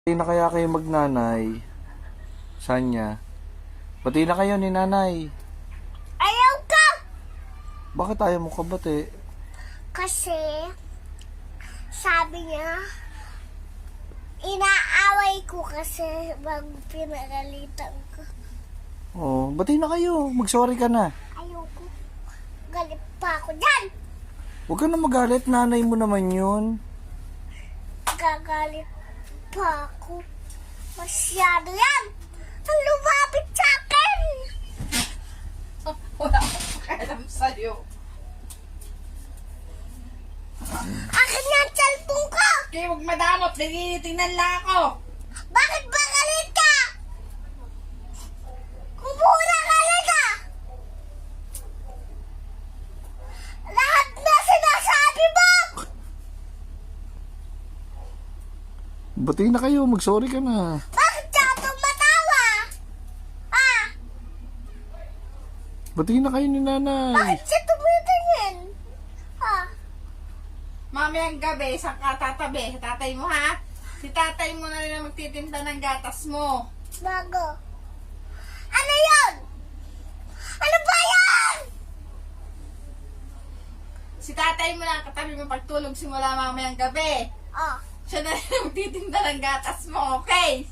Bati na kaya kayo magnanay? Sanya? Bati na kayo ni nanay. Ayaw ka! Bakit ayaw mo kabati? Kasi, sabi niya, inaaway ko kasi pag pinagalitan ko. Oh, bati na kayo. Mag-sorry ka na. Ayaw ko. Galit pa ako dyan! Huwag ka na magalit. Nanay mo naman yun. Gagalit pa ako. Masyado yan! Ang lumapit sa akin! Wala akong pakialam sa'yo. Akin na ang cellphone ko! Kaya huwag madamot, nagtitingnan lang ako. Bakit ba galit ka? Kung muna galit ka! Lahat na sinasabi mo! Bati na kayo. Mag-sorry ka na. Bakit ka tumatawa? Ah, Bati na kayo ni nanay. bakit siya tumitingin? Ah, Mamayang gabi, saan ka tatabi? Sa tatay mo, ha? Si tatay mo na rin ang magtitinda ng gatas mo. bago. Ano yun? Ano ba yan? Si tatay mo lang katabi mo pagtulog simula mamayang gabi. Ah, Siya na rin ang magtitinda ng gatas mo, okay?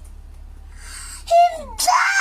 hindi!